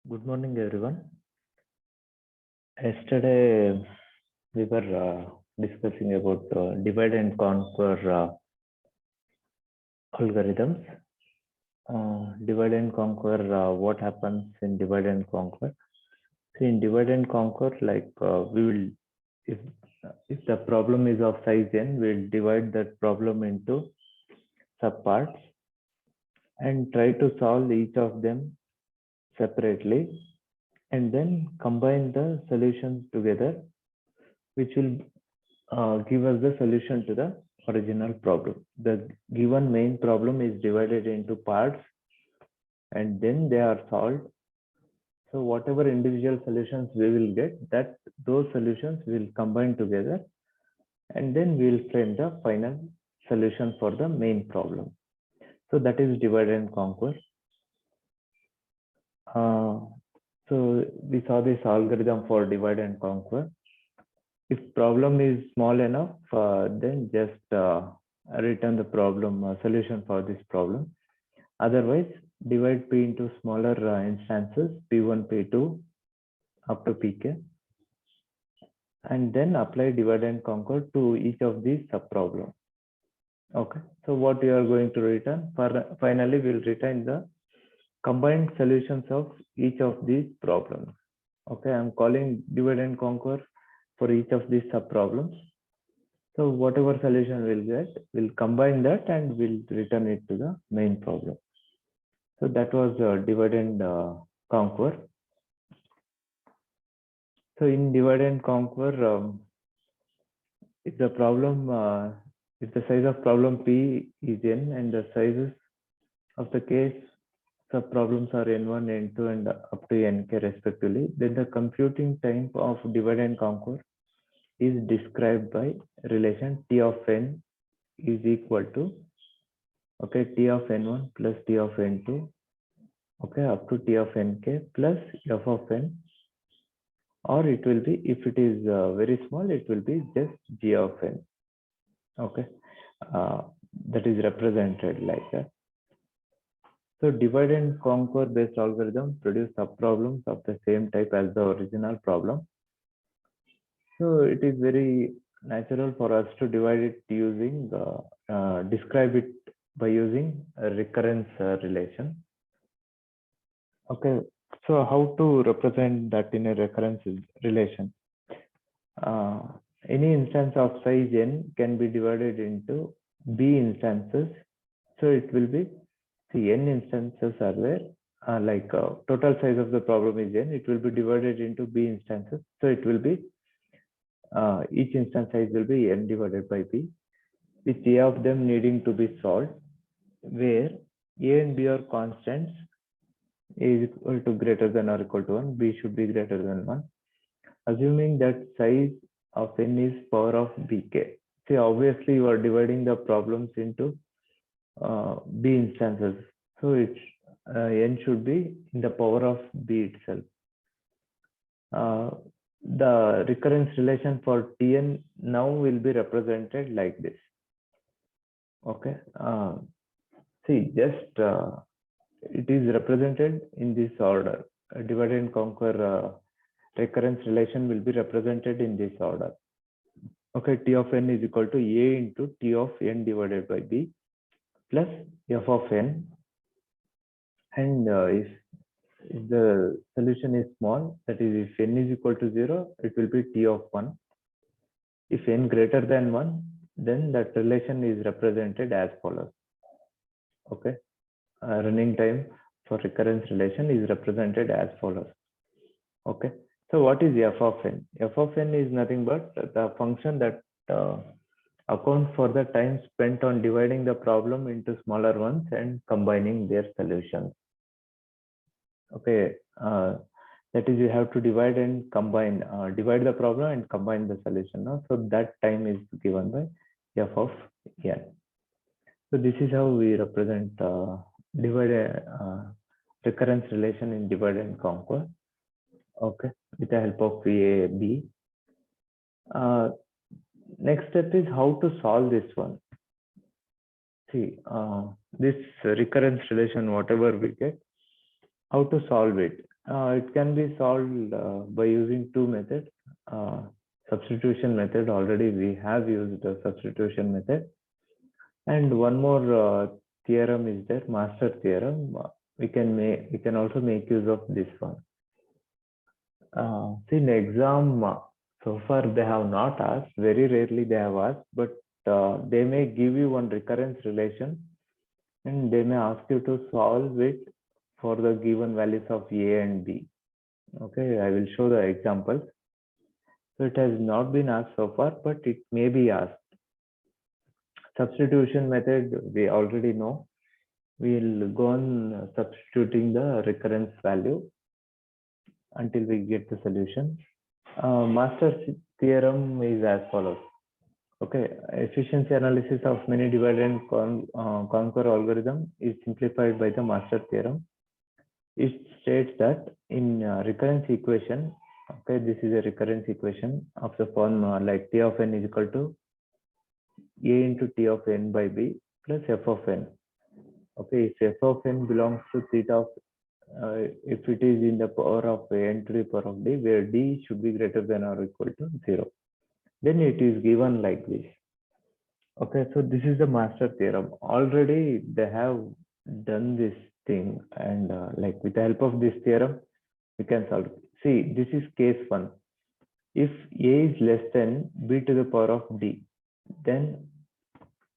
Good morning, everyone. Yesterday, we were discussing about divide and conquer algorithms. Divide and conquer, what happens in divide and conquer? So in divide and conquer, we will, if the problem is of size n, we'll divide that problem into subparts and try to solve each of them separately, and then combine the solutions together, which will give us the solution to the original problem. The given main problem is divided into parts and then they are solved. So whatever individual solutions we will get, those solutions will combine together and then we will frame the final solution for the main problem. So that is divide and conquer. So we saw this algorithm for divide and conquer. If problem is small enough, then just return the problem solution for this problem. Otherwise, divide P into smaller instances, P1, P2, up to Pk, and then apply divide and conquer to each of these subproblems. Okay, so what we are going to return? Finally, we'll return the combined solutions of each of these problems. Okay, I'm calling divide and conquer for each of these subproblems. So whatever solution we'll get, we'll combine that and we'll return it to the main problem. So that was divide and conquer. So in divide and conquer, if the problem, if the size of problem P is n and the sizes of the case subproblems are n1, n2, and up to nk respectively, then the computing time of divide and conquer is described by relation T of n is equal to, okay, T of n1 plus T of n2, okay, up to T of nk plus f of n, or it will be, if it is very small, it will be just g of n. Okay, that is represented like that. So divide and conquer based algorithm produce subproblems of the same type as the original problem. So it is very natural for us to divide it using, describe it by using a recurrence relation. Okay, so how to represent that in a recurrence relation? Any instance of size n can be divided into b instances. So it will be, see, n instances are there, total size of the problem is n, it will be divided into b instances. So it will be, each instance size will be n divided by b, with a of them needing to be solved, where a and b are constants, a is equal to greater than or equal to 1, b should be greater than 1, assuming that size of n is power of bk. See, obviously you are dividing the problems into b instances, so it's n should be in the power of b itself. The recurrence relation for Tn now will be represented like this. Okay, see, just it is represented in this order. Divide and conquer recurrence relation will be represented in this order. Okay, T of n is equal to a into T of n divided by b plus f of n, and if the solution is small, that is if n is equal to 0, it will be T of 1. If n greater than 1, then that relation is represented as follows. Okay, running time for recurrence relation is represented as follows. Okay, so what is f of n? F of n is nothing but the function that accounts for the time spent on dividing the problem into smaller ones and combining their solutions. Okay, that is, you have to divide and combine, divide the problem and combine the solution. No? So that time is given by f of n. So this is how we represent recurrence relation in divide and conquer. Okay, with the help of VAB. Next step is how to solve this one. See, this recurrence relation, whatever we get, how to solve it. It can be solved by using two methods. Uh, Substitution method, already we have used the substitution method. And one more theorem is there, master theorem. We can also make use of this one. See, in exam, so far they have not asked, very rarely they have asked, but they may give you one recurrence relation and they may ask you to solve it for the given values of A and B. Okay, I will show the examples. So it has not been asked so far, but it may be asked. Substitution method, we already know. We'll go on substituting the recurrence value until we get the solution. Master's theorem is as follows. Okay, efficiency analysis of many divide and conquer algorithm is simplified by the master theorem. It states that in recurrence equation, okay, this is a recurrence equation of the form like T of n is equal to A into T of n by B plus F of n. Okay, if F of n belongs to theta of, if it is in the power of n to the power of d, where d should be greater than or equal to 0, then it is given like this. Okay, so this is the master theorem. Already they have done this thing, and like with the help of this theorem, we can solve it. See, this is case 1. If a is less than b to the power of d, then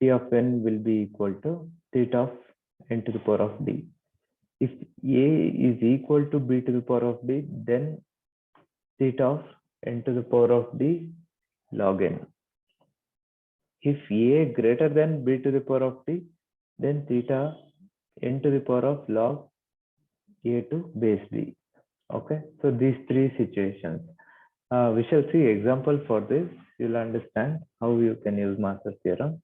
T of n will be equal to theta of n to the power of d. If a is equal to b to the power of d, then theta of n to the power of d log n. If a greater than b to the power of d, then theta n to the power of log a to base b. Okay, so these three situations. We shall see example for this. You'll understand how you can use master theorem.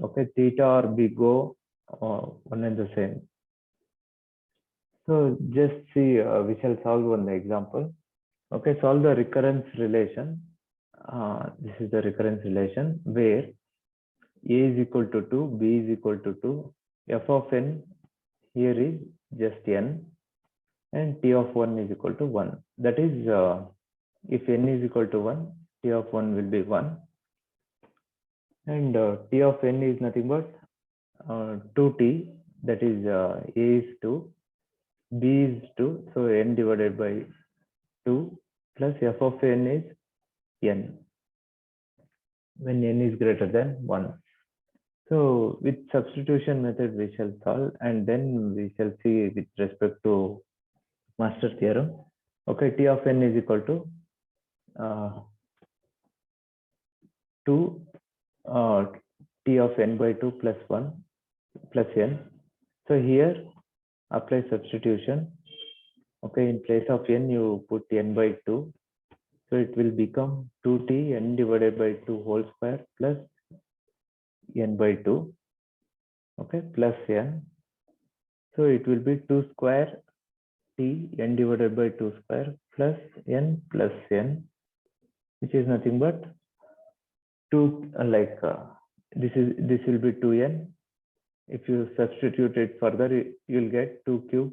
Okay, theta or b go one and the same. So just see, we shall solve one example. Okay, solve the recurrence relation. This is the recurrence relation where a is equal to 2, b is equal to 2, f of n here is just n, and t of 1 is equal to 1. That is, if n is equal to 1, t of 1 will be 1. And t of n is nothing but 2t, that is a is 2, b is 2, so n divided by 2 plus f of n is n when n is greater than 1. So with substitution method we shall solve, and then we shall see with respect to master theorem. Okay, t of n is equal to 2 t of n by 2 plus 1 plus n. So here apply substitution. Okay, in place of n you put n by 2. So it will become 2t n divided by 2 whole square plus n by 2. Okay, plus n. So it will be 2 square t n divided by 2 square plus n, which is nothing but 2, this will be 2n. If you substitute it further, you will get 2 cube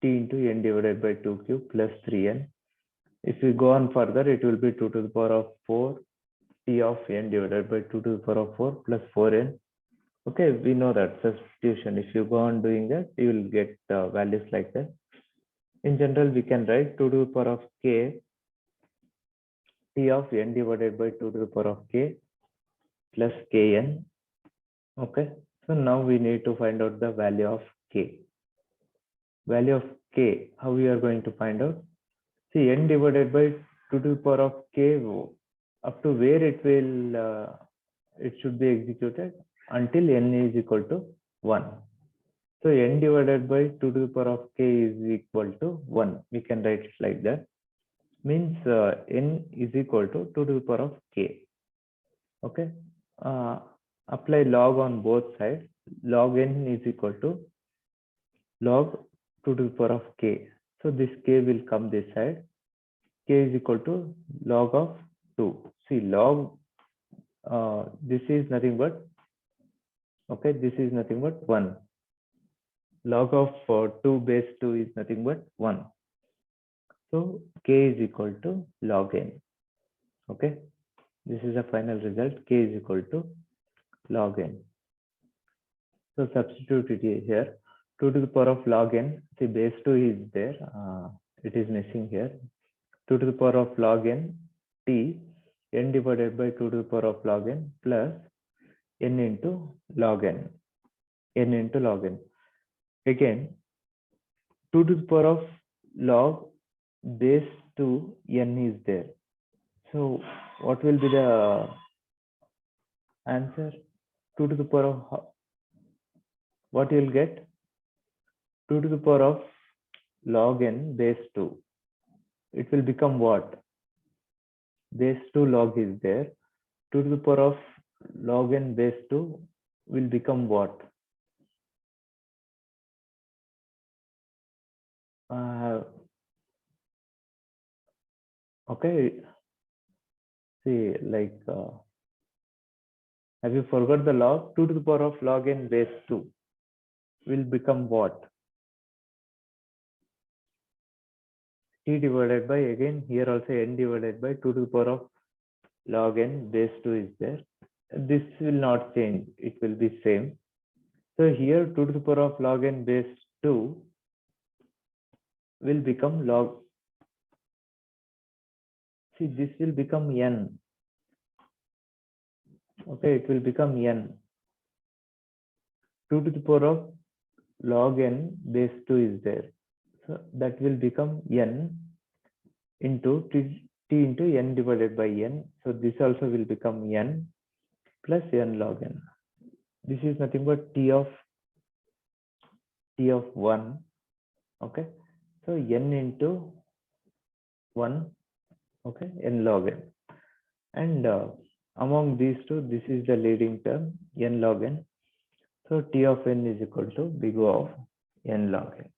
t into n divided by 2 cube plus 3n. If you go on further, it will be 2 to the power of 4 t of n divided by 2 to the power of 4 plus 4n. Okay, we know that substitution. If you go on doing that, you will get values like that. In general, we can write 2 to the power of k t of n divided by 2 to the power of k plus kn. Okay, so now we need to find out the value of k. Value of k, how we are going to find out? See, n divided by 2 to the power of k, up to where it will, it should be executed until n is equal to 1. So n divided by 2 to the power of k is equal to 1. We can write it like that. Means n is equal to 2 to the power of k. Okay. Apply log on both sides. Log n is equal to log 2 to the power of k. So this k will come this side. K is equal to log of 2. See, log, this is nothing but, okay, this is nothing but 1. Log of 2 base 2 is nothing but 1. So k is equal to log n. Okay, this is the final result. K is equal to log n. So substitute it here. 2 to the power of log n. The base 2 is there. It is missing here. 2 to the power of log n t, n divided by 2 to the power of log n plus n into log n. N into log n. Again, 2 to the power of log base 2 n is there. So what will be the answer? 2 to the power of what you will get? 2 to the power of log n base 2. It will become what? Base 2 log is there. 2 to the power of log n base 2 will become what? Okay, see, like, have you forgot the log? 2 to the power of log n base 2 will become what? T divided by, again, here also n divided by 2 to the power of log n base 2 is there. This will not change. It will be same. So here 2 to the power of log n base 2 will become log. See, this will become n. Okay, it will become n. 2 to the power of log n base 2 is there. So that will become n into t into n divided by n. So this also will become n plus n log n. This is nothing but t of 1. Okay, so n into 1. Okay, n log n. And among these two, this is the leading term, n log n. So t of n is equal to big O of n log n.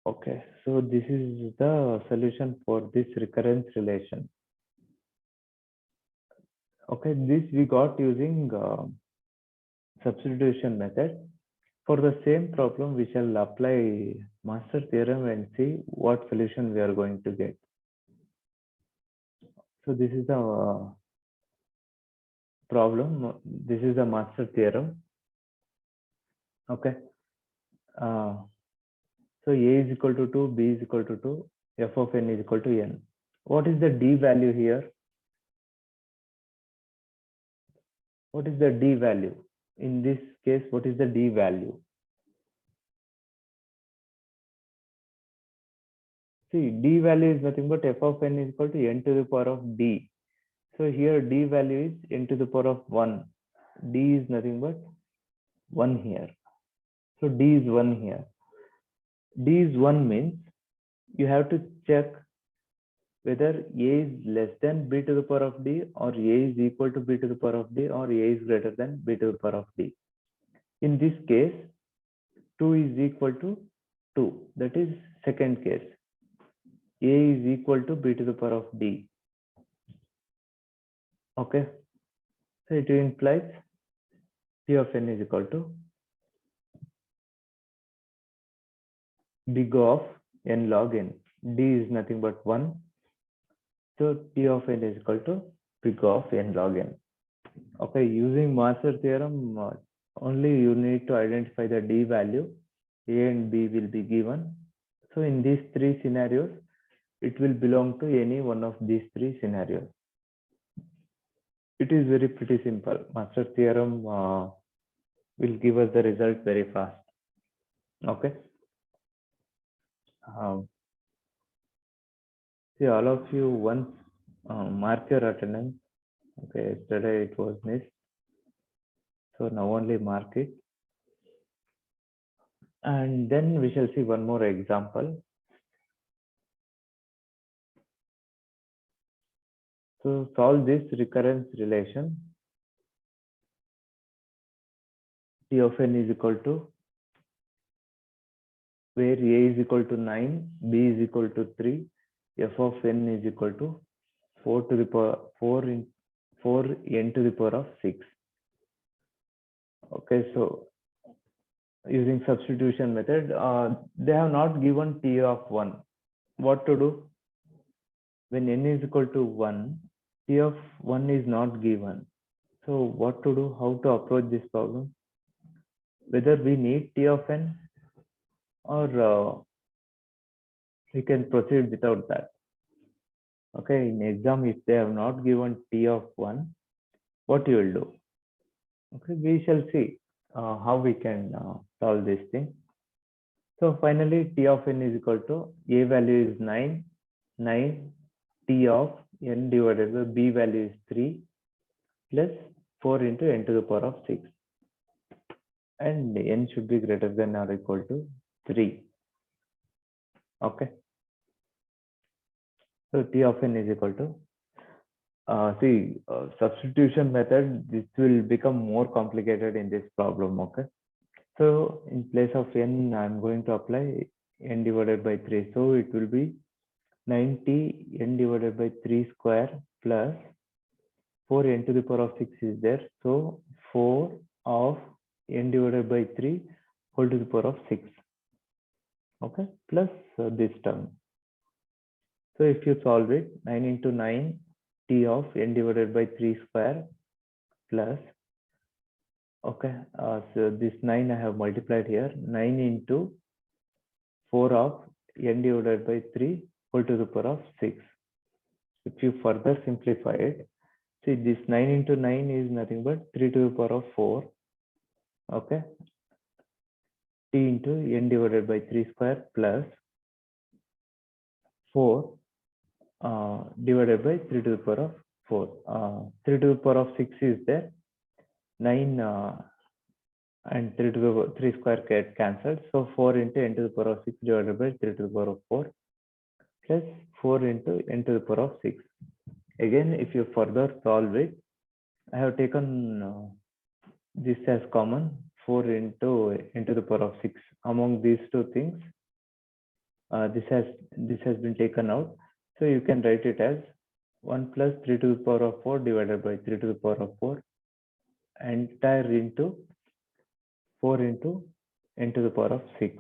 Okay, so this is the solution for this recurrence relation. Okay, this we got using substitution method. For the same problem, we shall apply master theorem and see what solution we are going to get. So this is the problem. This is the master theorem. Okay. So A is equal to 2, B is equal to 2, f of n is equal to n. What is the d value here? What is the d value? In this case, what is the d value? See, d value is nothing but f of n is equal to n to the power of d. So here d value is n to the power of 1. D is nothing but 1 here. So d is 1 here. D is 1 means you have to check whether A is less than b to the power of d, or A is equal to b to the power of d, or A is greater than b to the power of d. In this case, 2 is equal to 2. That is second case. A is equal to b to the power of d. Okay. So it implies T of n is equal to big O of n log n. D is nothing but 1. So T of n is equal to big O of n log n. Okay, using master theorem, only you need to identify the d value. A and B will be given. So in these three scenarios, it will belong to any one of these three scenarios. It is very pretty simple. Master theorem will give us the result very fast. Okay. See, all of you once mark your attendance. Okay, yesterday it was missed. So now only mark it. And then we shall see one more example. So solve this recurrence relation. T of n is equal to, where A is equal to 9, B is equal to 3, f of n is equal to 4 to the power 4 n to the power of 6. Okay, so using substitution method, they have not given t of 1. what to do when n is equal to 1, t of 1 is not given. So what to do, how to approach this problem, whether we need t of n or we can proceed without that. Okay, in exam if they have not given t of 1, what you will do? Okay, we shall see how we can solve this thing. So finally t of n is equal to a value is 9 t of n divided by b value is 3 plus 4 into n to the power of 6, and n should be greater than or equal to 3. Okay, so t of n is equal to substitution method. This will become more complicated in this problem. Okay, so in place of n I'm going to apply n divided by 3, so it will be 90 n divided by 3 square plus 4 n to the power of 6 is there, so 4 of n divided by 3 whole to the power of 6. Okay, plus this term. So if you solve it, 9 into 9 t of n divided by 3 square plus, okay, so this 9 I have multiplied here, 9 into 4 of n divided by 3 whole to the power of 6. If you further simplify it, see this 9 into 9 is nothing but 3 to the power of 4. Okay, t into n divided by 3 square plus 4 divided by 3 to the power of 4. 3 to the power of 6 is there, 9 and 3 to the 3 square get cancelled, so 4 into n to the power of 6 divided by 3 to the power of 4 plus 4 into n to the power of 6. Again, if you further solve it, I have taken this as common, 4 into n to the power of 6. Among these two things, this has been taken out, so you can write it as 1 plus 3 to the power of 4 divided by 3 to the power of 4 entire into 4 into n to the power of 6.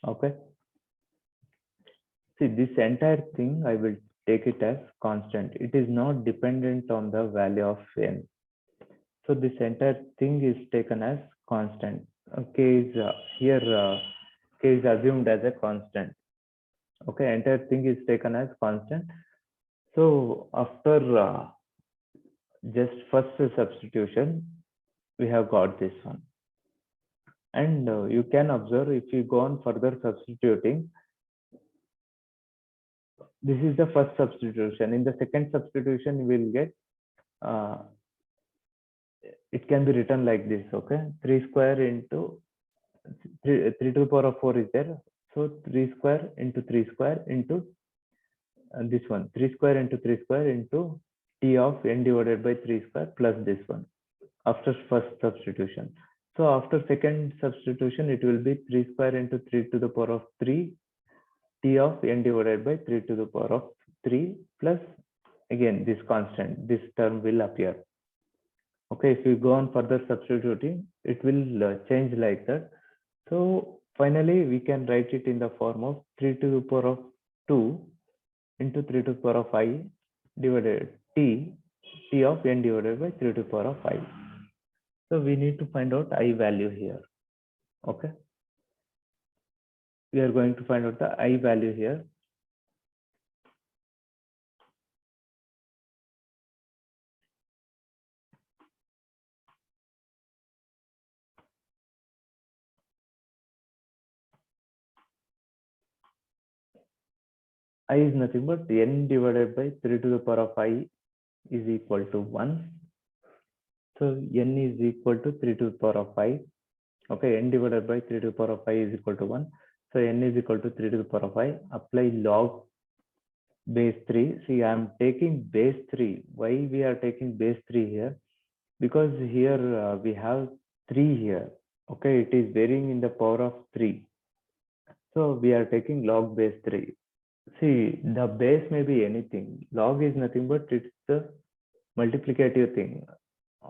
Okay, see this entire thing I will take it as constant. It is not dependent on the value of n, so this entire thing is taken as constant. K is here k is assumed as a constant. Okay, entire thing is taken as constant. So after just first substitution, we have got this one, and you can observe if you go on further substituting, this is the first substitution. In the second substitution, you will get it can be written like this. Okay, 3 square into 3 to the power of 4 is there, so 3 square into 3 square into this one, 3 square into 3 square into t of n divided by 3 square plus this one after first substitution. So after second substitution, it will be 3 square into 3 to the power of 3 t of n divided by 3 to the power of 3 plus again this constant, this term will appear. Okay, if you go on further substituting, it will change like that. So finally we can write it in the form of 3 to the power of 2 into 3 to the power of I divided t of n divided by 3 to the power of I. So we need to find out I value here. Okay, we are going to find out the I value here. I is nothing but n divided by 3 to the power of I is equal to 1. So n is equal to 3 to the power of 5. Okay, n divided by 3 to the power of 5 is equal to 1. So n is equal to 3 to the power of 5. Apply log base 3. See, I am taking base 3. Why we are taking base 3 here? Because here we have 3 here. Okay, it is varying in the power of 3. So we are taking log base 3. See, the base may be anything. Log is nothing but it's the multiplicative thing.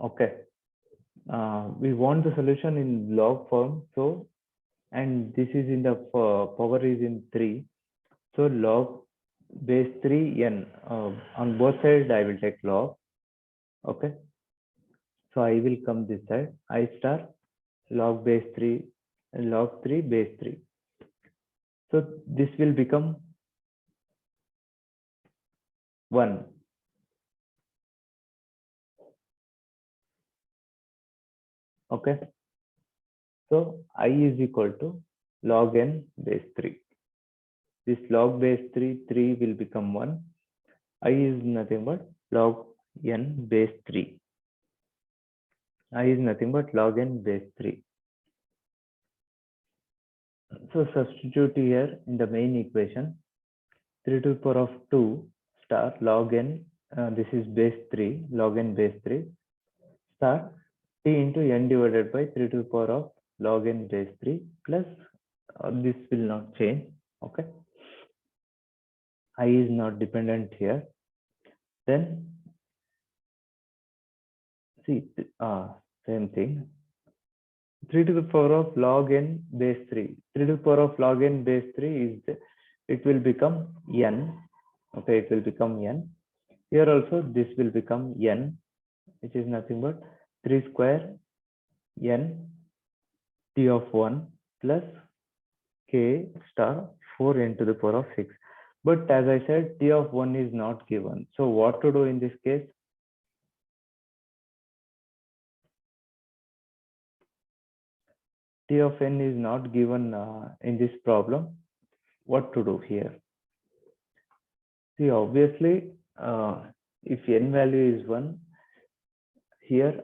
Okay, we want the solution in log form, so and this is in the power is in 3, So log base 3 n, on both sides I will take log. Okay, so I will come this side, I star log base 3 log 3 base 3. So this will become 1. Okay, so I is equal to log n base 3. This log base 3 will become 1. I is nothing but log n base 3. I is nothing but log n base 3. So substitute here in the main equation, 3 to the power of 2 star log n, this is base 3, log n base 3 star t into n divided by 3 to the power of log n base 3 plus this will not change. Okay, I is not dependent here. Then see, same thing, 3 to the power of log n base 3. 3 to the power of log n base 3 is, it will become n. Okay, it will become n. Here also this will become n, which is nothing but 3 square n t of 1 plus k star 4 n to the power of 6. But as I said, t of 1 is not given. So what to do in this case? T of n is not given in this problem. What to do here? See, obviously, if n value is 1, here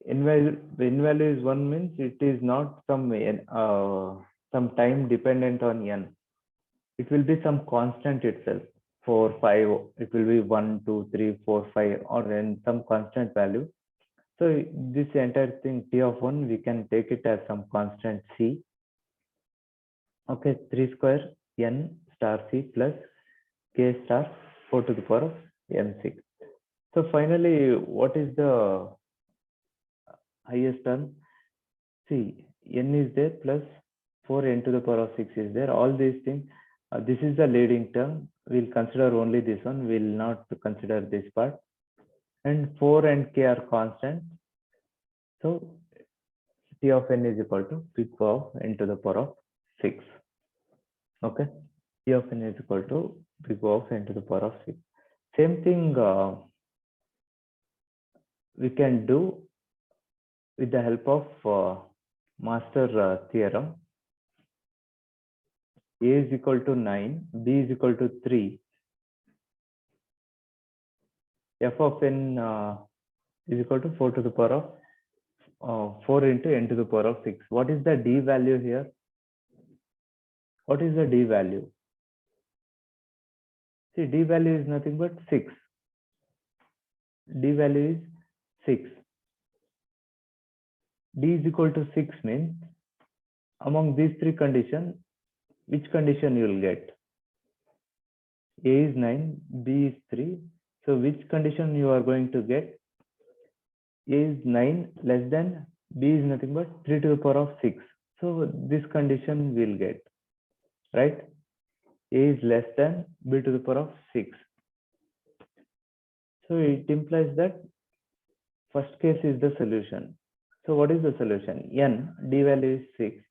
n value is 1 means it is not some time dependent on n. It will be some constant itself. 4, 5, it will be 1, 2, 3, 4, 5, or in some constant value. So this entire thing t of 1, we can take it as some constant c. Okay, 3 square n star c plus k star 4 to the power of n6. So finally, what is the highest term? See, n is there plus 4 n to the power of 6 is there. All these things, this is the leading term. We'll consider only this one. We'll not consider this part. And 4 and k are constant. So t of n is equal to big O of n to the power of 6. Okay, t of n is equal to big O of n to the power of 6. Same thing we can do with the help of master theorem. A is equal to 9, b is equal to 3. F of n is equal to 4 to the power of 4 into n to the power of 6. What is the d value here? What is the d value? See, d value is nothing but 6. D value is 6. D is equal to 6 means among these three conditions, which condition you will get? A is 9, B is 3. So which condition you are going to get? A is 9 less than, B is nothing but 3 to the power of 6. So this condition we will get, right? A is less than B to the power of 6. So it implies that first case is the solution. So what is the solution? N, D value is 6.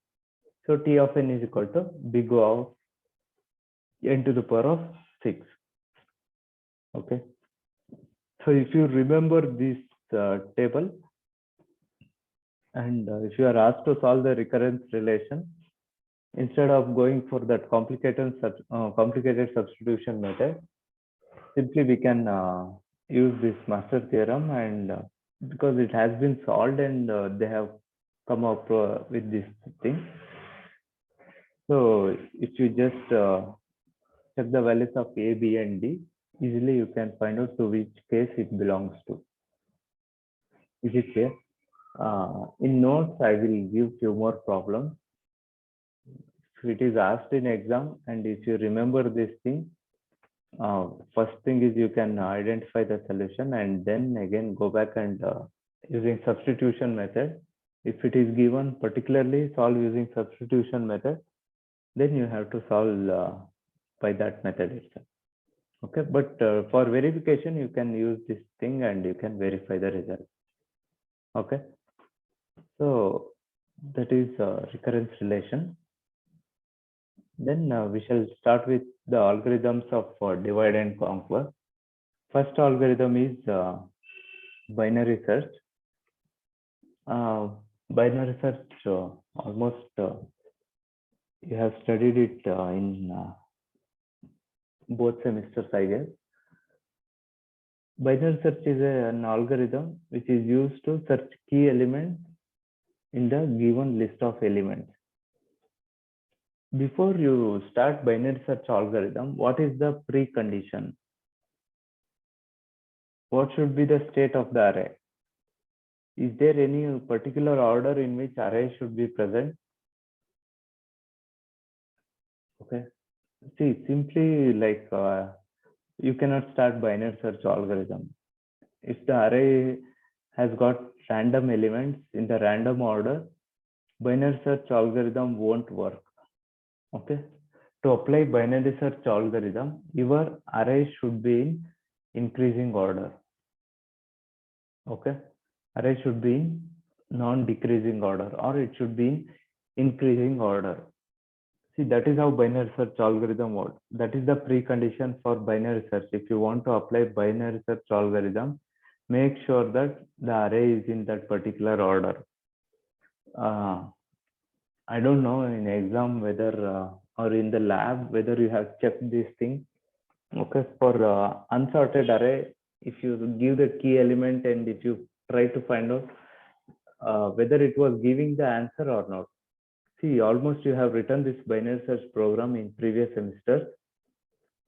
So T of n is equal to big O of n to the power of 6. Okay. So if you remember this table, and if you are asked to solve the recurrence relation, instead of going for that complicated substitution method, simply we can use this master theorem, and because it has been solved and they have come up with this thing. So if you just check the values of A, B, and D, easily you can find out to which case it belongs to. Is it clear? In notes, I will give few more problems. If it is asked in exam, and if you remember this thing, first thing is you can identify the solution, and then again go back and using substitution method. If it is given particularly solve using substitution method, then you have to solve by that method itself. Okay, but for verification, you can use this thing and you can verify the result. Okay, so that is recurrence relation. Then we shall start with the algorithms of divide and conquer. First algorithm is binary search. Binary search, almost you have studied it in both semesters, I guess. Binary search is an algorithm which is used to search key elements in the given list of elements. Before you start binary search algorithm, what is the precondition? What should be the state of the array? Is there any particular order in which array should be present? Okay. See, simply like you cannot start binary search algorithm. If the array has got random elements in the random order, binary search algorithm won't work. Okay. To apply binary search algorithm, your array should be in increasing order. Okay. Array should be in non-decreasing order, or it should be in increasing order. See, that is how binary search algorithm works. That is the precondition for binary search. If you want to apply binary search algorithm, make sure that the array is in that particular order. I don't know in exam whether or in the lab whether you have checked this thing. Okay, for unsorted array, if you give the key element and if you try to find out whether it was giving the answer or not. See, almost you have written this binary search program in previous semester.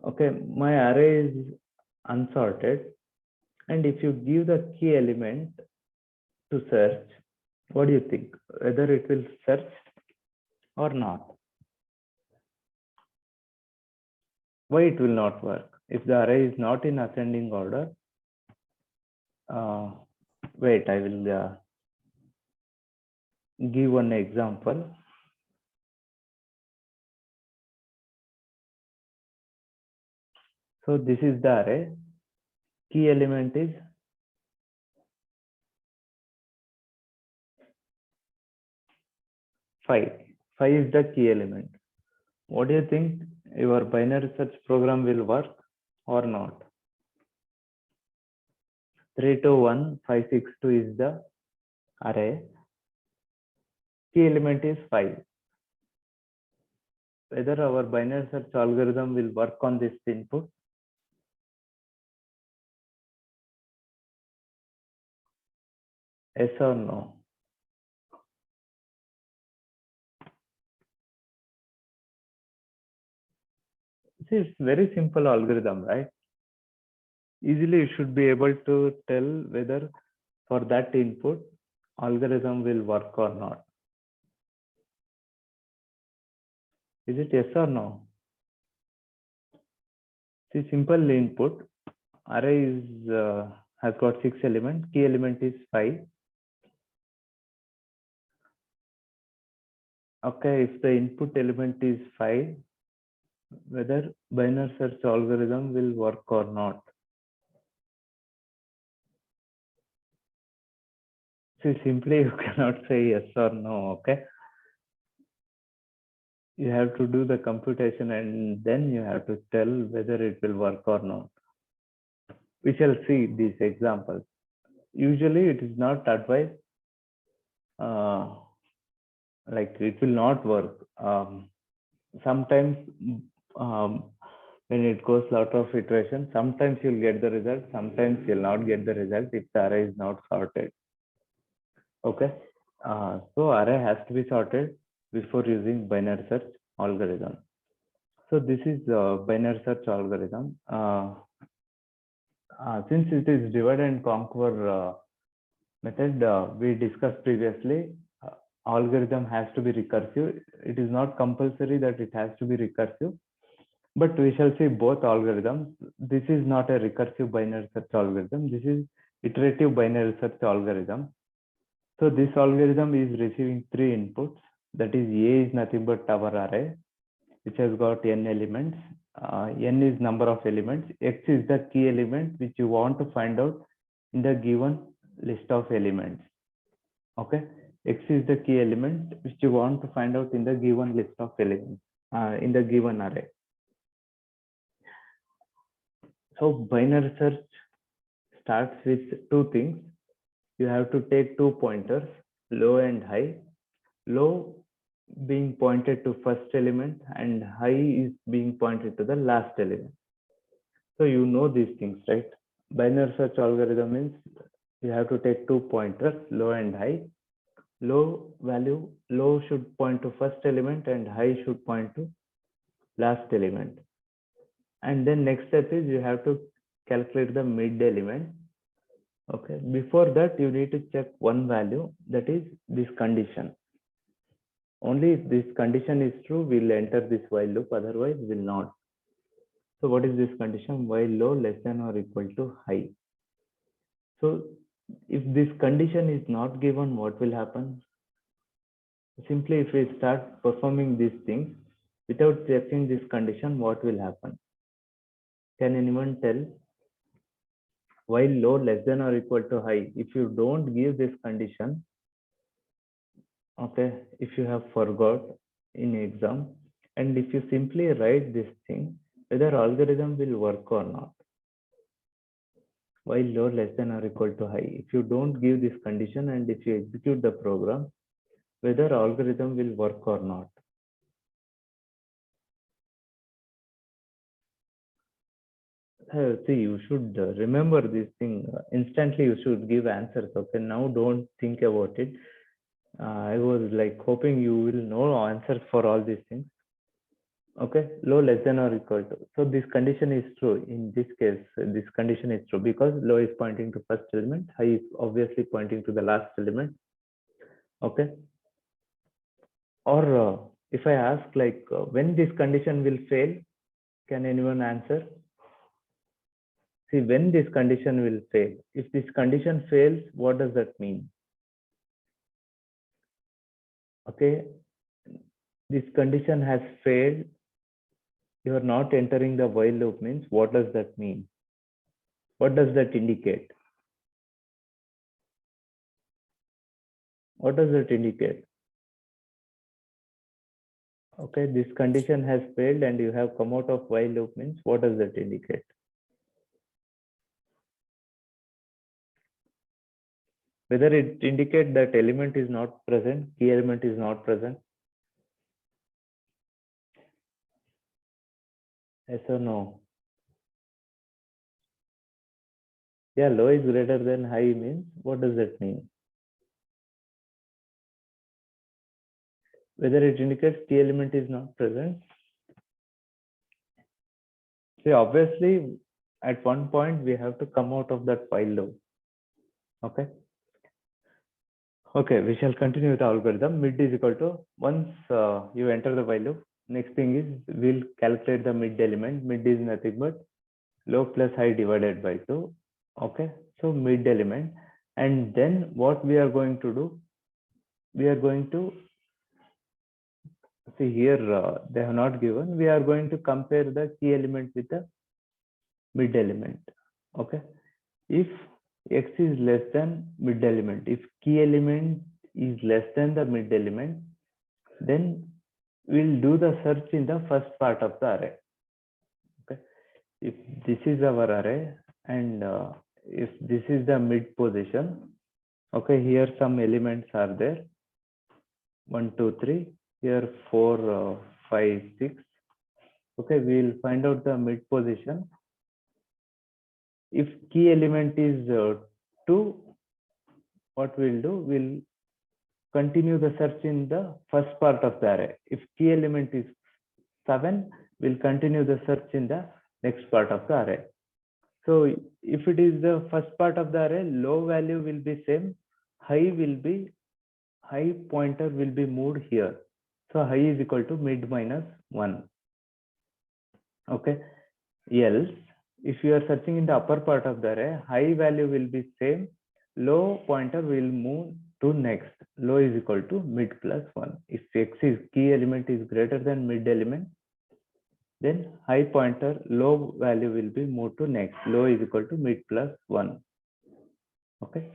Okay, my array is unsorted, and if you give the key element to search, what do you think? Whether it will search or not? Why it will not work? If the array is not in ascending order, wait, I will give one example. So this is the array. Key element is 5. 5 is the key element. What do you think? Your binary search program will work or not? 321562 is the array. Key element is 5. Whether our binary search algorithm will work on this input? Yes or no? See, it's very simple algorithm, right? Easily you should be able to tell whether for that input algorithm will work or not. Is it yes or no? See, simple input array is has got 6 elements. Key element is 5. Okay, if the input element is 5, whether binary search algorithm will work or not. See, simply you cannot say yes or no. Okay, you have to do the computation and then you have to tell whether it will work or not. We shall see these examples. Usually it is not advised, like it will not work. Sometimes when it goes lot of iteration, sometimes you'll get the result, sometimes you'll not get the result if the array is not sorted. Okay, so array has to be sorted before using binary search algorithm. So this is binary search algorithm. Since it is divide and conquer method we discussed previously, algorithm has to be recursive. It is not compulsory that it has to be recursive, but we shall see both algorithms. This is not a recursive binary search algorithm. This is iterative binary search algorithm. So this algorithm is receiving 3 inputs. That is, A is nothing but our array, which has got n elements. n is number of elements, x is the key element which you want to find out in the given list of elements. Okay, x is the key element which you want to find out in the given list of elements in the given array. So binary search starts with two things. You have to take two pointers, low and high. Low being pointed to first element and high is being pointed to the last element. So you know these things, right? Binary search algorithm means you have to take two pointers, low and high. Low should point to first element and high should point to last element. And then next step is you have to calculate the mid element. Okay, before that you need to check one value, that is this condition. Only if this condition is true, we'll enter this while loop, otherwise will not. So what is this condition? While low less than or equal to high. So if this condition is not given, what will happen? Simply if we start performing these things without checking this condition, what will happen? Can anyone tell? While low less than or equal to high, if you don't give this condition, okay, if you have forgot in exam, and if you simply write this thing, whether algorithm will work or not. While low less than or equal to high, if you don't give this condition and if you execute the program, whether algorithm will work or not. See, you should remember this thing instantly. You should give answers. Okay, now don't think about it. I was like hoping you will know answers for all these things. Okay, low less than or equal to. So this condition is true. In this case, this condition is true because low is pointing to first element, high is obviously pointing to the last element. Okay. Or if I ask like when this condition will fail, can anyone answer? See, when this condition will fail. If this condition fails, what does that mean? Okay, this condition has failed. You are not entering the while loop means what does that mean? What does that indicate? What does that indicate? Okay, this condition has failed and you have come out of while loop means what does that indicate? Whether it indicates that element is not present, key element is not present. Yes or no? Yeah, low is greater than high means what does that mean? Whether it indicates key element is not present. See, obviously, at one point we have to come out of that while loop. Okay. Okay, we shall continue with the algorithm. Mid is equal to once you enter the while loop. Next thing is we'll calculate the mid element. Mid is nothing but low plus high divided by 2. Okay, so mid element. And then what we are going to do? We are going to see here they have not given. We are going to compare the key element with the mid element. Okay, if x is less than mid element, if key element is less than the mid element, then we'll do the search in the first part of the array. Okay, if this is our array and if this is the mid position, okay, here some elements are there, 1 2 3, here 4 5 6. Okay, we'll find out the mid position. If key element is 2, what we'll do, we'll continue the search in the first part of the array. If key element is 7, we'll continue the search in the next part of the array. So if it is the first part of the array, low value will be same, high pointer will be moved here. So high is equal to mid minus 1. Okay, else if you are searching in the upper part of the array, high value will be same, low pointer will move to next. Low is equal to mid plus 1. If x is key element is greater than mid element, then high pointer low value will be moved to next. Low is equal to mid plus 1. Okay.